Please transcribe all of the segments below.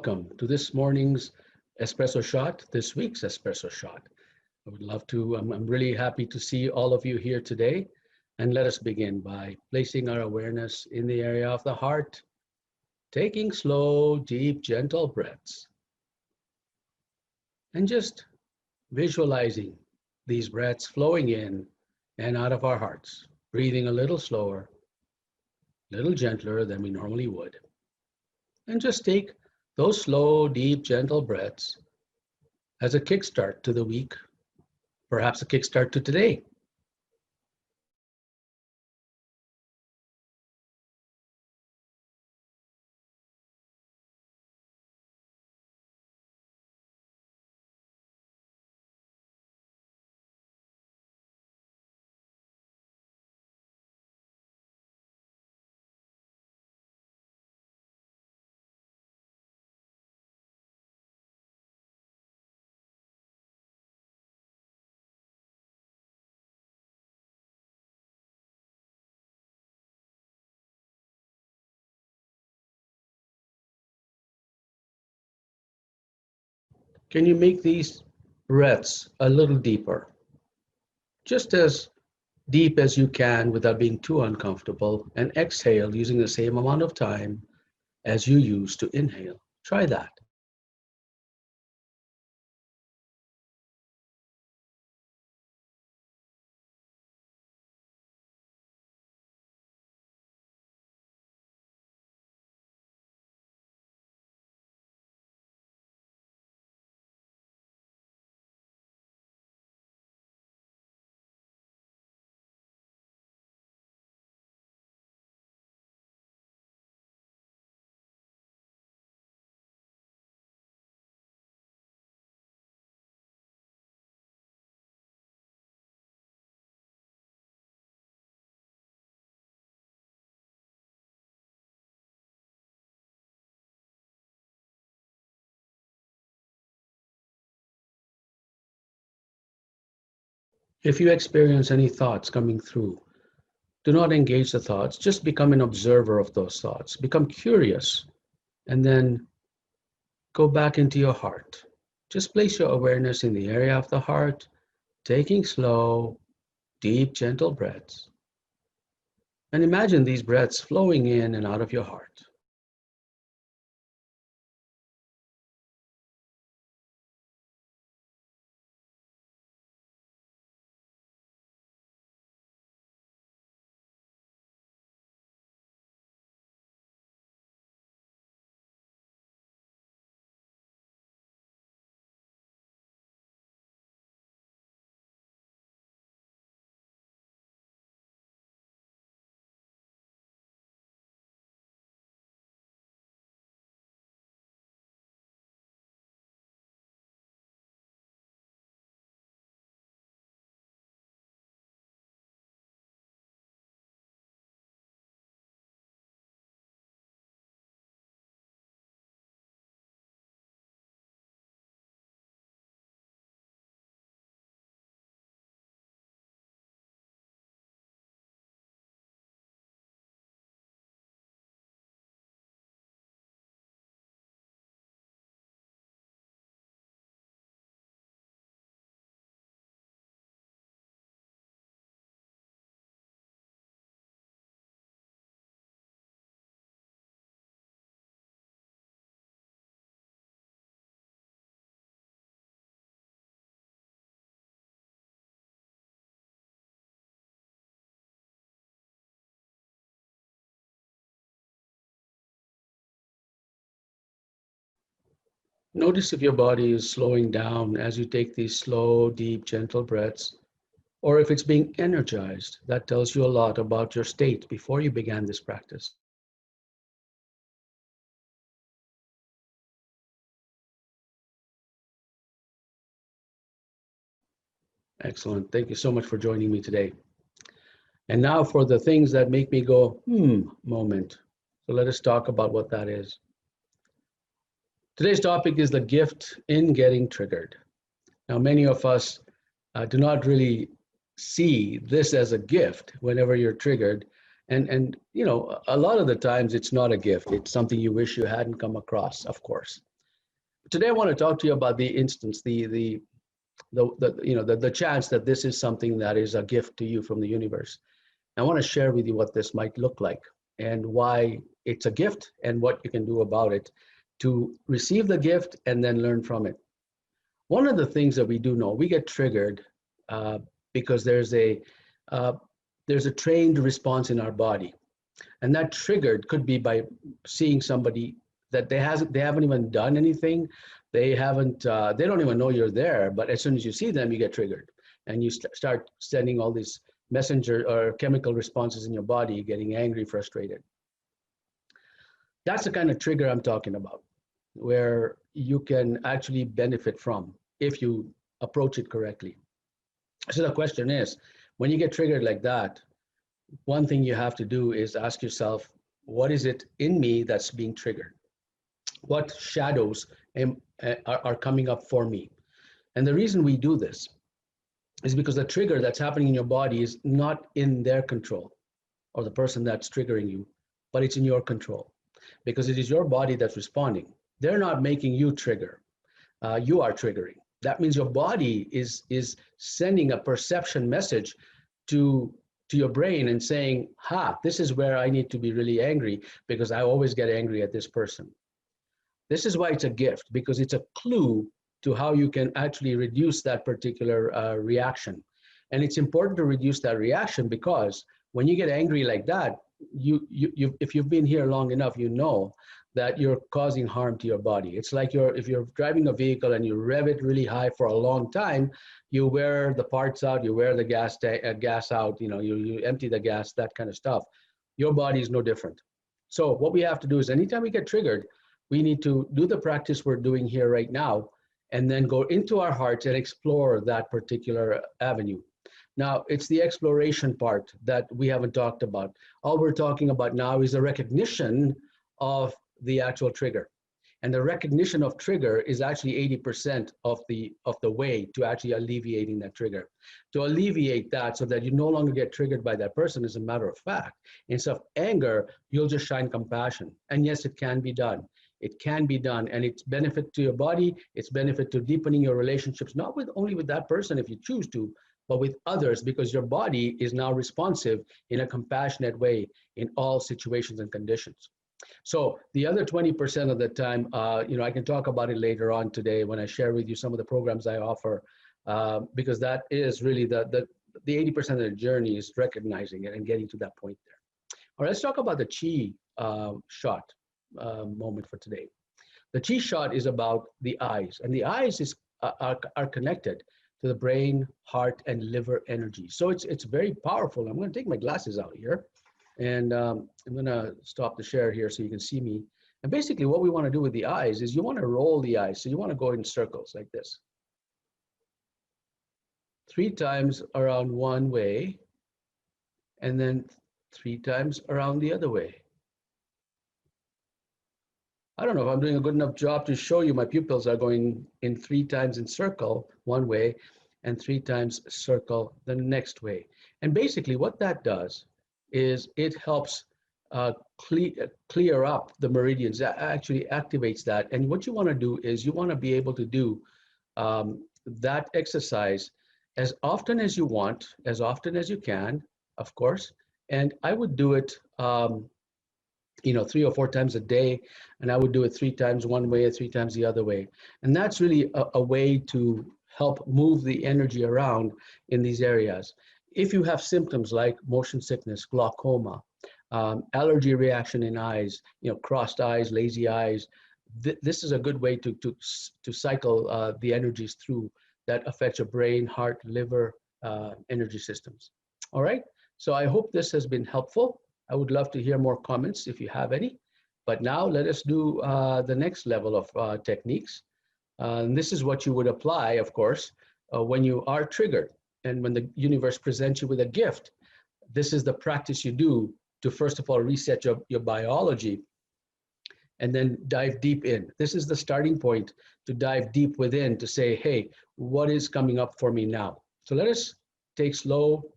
welcome to this morning's espresso shot, this week's espresso shot. I would love to, I'm really happy to see all of you here today. And let us begin by placing our awareness in the area of the heart, taking slow, deep, gentle breaths, and just visualizing these breaths flowing in and out of our hearts, breathing a little slower, a little gentler than we normally would. And just take those slow, deep, gentle breaths as a kickstart to the week, perhaps a kickstart to today. Can you make these breaths a little deeper? Just as deep as you can without being too uncomfortable, and exhale using the same amount of time as you use to inhale. Try that. If you experience any thoughts coming through, do not engage the thoughts, just become an observer of those thoughts. Become curious and then go back into your heart. Just place your awareness in the area of the heart, taking slow, deep, gentle breaths. And imagine these breaths flowing in and out of your heart. Notice if your body is slowing down as you take these slow, deep, gentle breaths, or if it's being energized. That tells you a lot about your state before you began this practice. Excellent. Thank you so much for joining me today. And now for the things that make me go, moment. So let us talk about what that is. Today's topic is the gift in getting triggered. Now, many of us do not really see this as a gift whenever you're triggered. And you know, a lot of the times it's not a gift. It's something you wish you hadn't come across, of course. Today I want to talk to you about the instance, the chance that this is something that is a gift to you from the universe. I want to share with you what this might look like and why it's a gift and what you can do about it to receive the gift and then learn from it. One of the things that we do know, we get triggered uh, because uh, there's a trained response in our body, and that triggered could be by seeing somebody that they haven't even done anything, they don't even know you're there, but as soon as you see them, you get triggered, and you start sending all these messenger or chemical responses in your body, getting angry, frustrated. That's the kind of trigger I'm talking about, where you can actually benefit from if you approach it correctly. So the question is, when you get triggered like that, one thing you have to do is ask yourself, what is it in me that's being triggered? What shadows are coming up for me? And the reason we do this is because the trigger that's happening in your body is not in their control or the person that's triggering you, but it's in your control because it is your body that's responding. They're not making you trigger. You are triggering. That means your body is sending a perception message to to your brain and saying, "Ha, this is where I need to be really angry because I always get angry at this person." This is why it's a gift, because it's a clue to how you can actually reduce that particular reaction. And it's important to reduce that reaction because when you get angry like that, if you've been here long enough, you know that you're causing harm to your body. It's like if you're driving a vehicle and you rev it really high for a long time, you wear the parts out, you wear the gas out, you empty the gas, that kind of stuff. Your body is no different. So what we have to do is anytime we get triggered, we need to do the practice we're doing here right now and then go into our hearts and explore that particular avenue. Now, it's the exploration part that we haven't talked about. All we're talking about now is the recognition of the actual trigger. And the recognition of trigger is actually 80% of the way to actually alleviating that trigger. To alleviate that so that you no longer get triggered by that person, as a matter of fact, instead of anger, you'll just shine compassion. And yes, it can be done. It can be done, and it's benefit to your body. It's benefit to deepening your relationships, not with only with that person if you choose to, but with others, because your body is now responsive in a compassionate way in all situations and conditions. So the other 20% of the time, I can talk about it later on today when I share with you some of the programs I offer, because that is really the 80% of the journey is recognizing it and getting to that point there. All right, let's talk about the chi shot moment for today. The chi shot is about the eyes, and the eyes are connected to the brain, heart, and liver energy. So it's very powerful. I'm going to take my glasses out here, and I'm going to stop the share here so you can see me. And basically, what we want to do with the eyes is you want to roll the eyes. So you want to go in circles like this, 3 times around one way, and then 3 times around the other way. I don't know if I'm doing a good enough job to show you my pupils are going in 3 times in circle one way and 3 times circle the next way. And basically what that does is it helps clear up the meridians. That actually activates that. And what you want to do is you want to be able to do that exercise as often as you want, as often as you can, of course. And I would do it 3 or 4 times a day, and I would do it 3 times one way or 3 times the other way. And that's really a way to help move the energy around in these areas. If you have symptoms like motion sickness, glaucoma, allergy reaction in eyes, crossed eyes, lazy eyes, this is a good way to cycle the energies through that affect your brain, heart, liver, energy systems. All right, so I hope this has been helpful. I would love to hear more comments if you have any. But now let us do the next level of techniques. And this is what you would apply, of course, when you are triggered and when the universe presents you with a gift. This is the practice you do to, first of all, reset your biology and then dive deep in. This is the starting point to dive deep within to say, hey, what is coming up for me now? So let us take slow,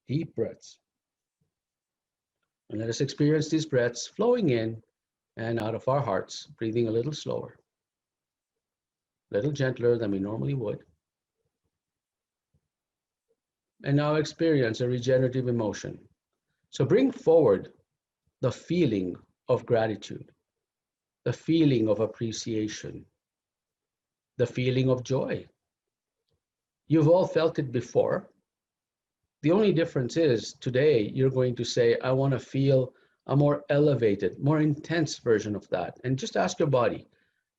deep breaths. And let us experience these breaths flowing in and out of our hearts, breathing a little slower. a little gentler than we normally would. And now experience a regenerative emotion. So bring forward the feeling of gratitude, the feeling of appreciation, the feeling of joy. You've all felt it before. The only difference is today you're going to say, I want to feel a more elevated, more intense version of that. And just ask your body,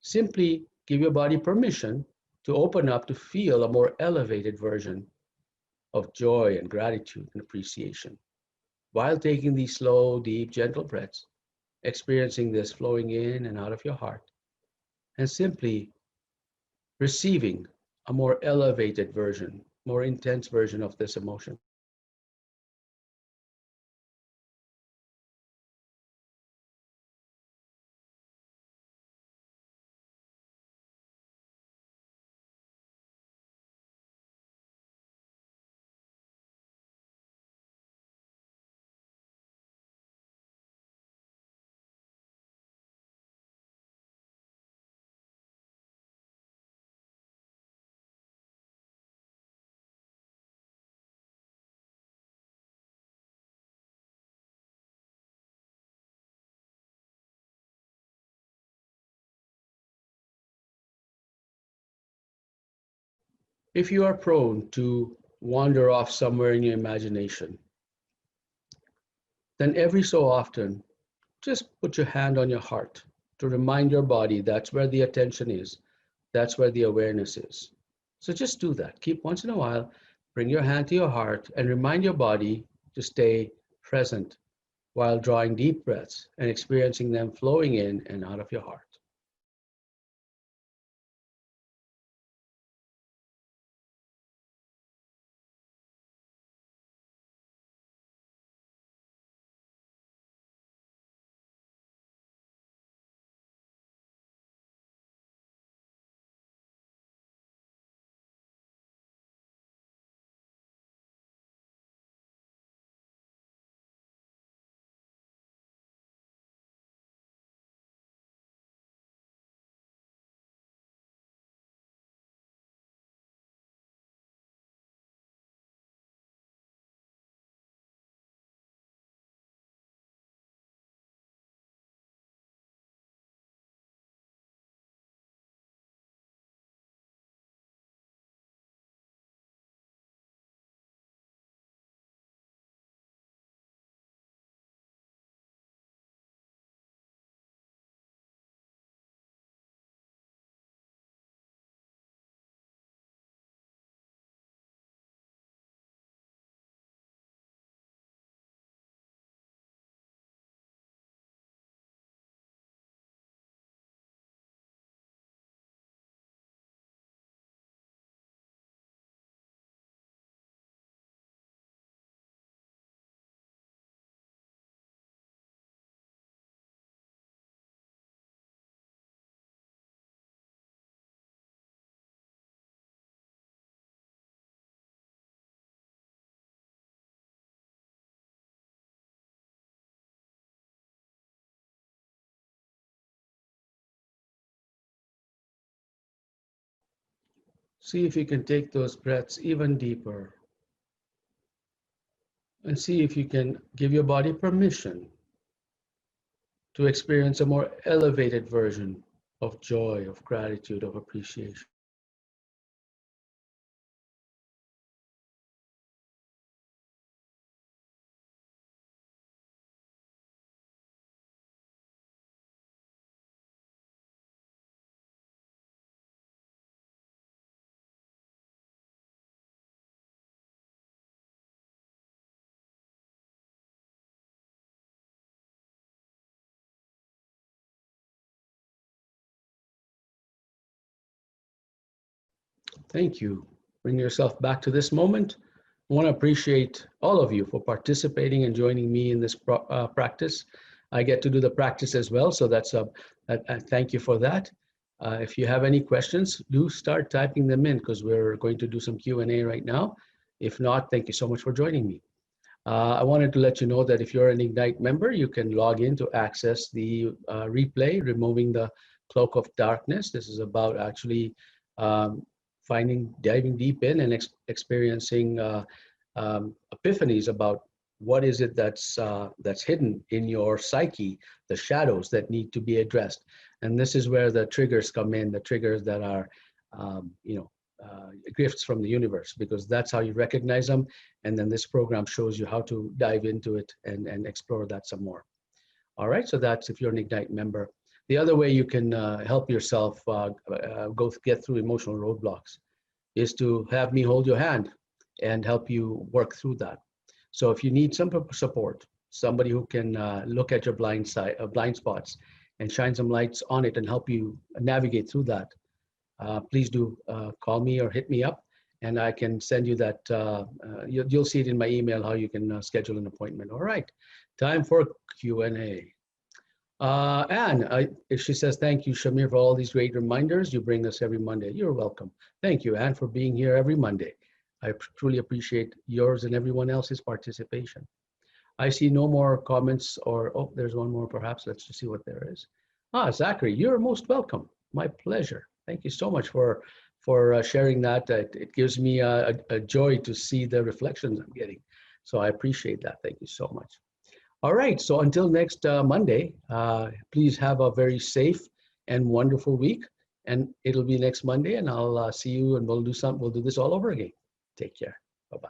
simply give your body permission to open up to feel a more elevated version of joy and gratitude and appreciation while taking these slow, deep, gentle breaths, experiencing this flowing in and out of your heart, and simply receiving a more elevated version, more intense version of this emotion. If you are prone to wander off somewhere in your imagination, then every so often, just put your hand on your heart to remind your body that's where the attention is, that's where the awareness is. So just do that. Keep once in a while, bring your hand to your heart and remind your body to stay present while drawing deep breaths and experiencing them flowing in and out of your heart. See if you can take those breaths even deeper and see if you can give your body permission to experience a more elevated version of joy, of gratitude, of appreciation. Thank you. Bring yourself back to this moment. I want to appreciate all of you for participating and joining me in this practice. I get to do the practice as well, so that's a thank you for that. If you have any questions, do start typing them in because we're going to do some Q&A right now. If not, thank you so much for joining me. I wanted to let you know that if you're an Ignite member, you can log in to access the replay, removing the cloak of darkness. This is about actually diving deep in and experiencing epiphanies about what is it that's hidden in your psyche, the shadows that need to be addressed. And this is where the triggers come in, the triggers that are, gifts from the universe, because that's how you recognize them. And then this program shows you how to dive into it and explore that some more. All right, so that's if you're an Ignite member. The other way you can help yourself get through emotional roadblocks is to have me hold your hand and help you work through that. So if you need some support, somebody who can look at your blind spots and shine some lights on it and help you navigate through that, please do call me or hit me up, and I can send you that. You'll see it in my email how you can schedule an appointment. All right, time for Q&A. Anne, she says, thank you, Shamir, for all these great reminders you bring us every Monday. You're welcome. Thank you, Anne, for being here every Monday. I truly appreciate yours and everyone else's participation. I see no more comments oh, there's one more perhaps. Let's just see what there is. Zachary, you're most welcome. My pleasure. Thank you so much for sharing that. It gives me a joy to see the reflections I'm getting. So I appreciate that. Thank you so much. All right, so until next Monday, please have a very safe and wonderful week. And it'll be next Monday, and I'll see you, and we'll do this all over again. Take care. Bye-bye.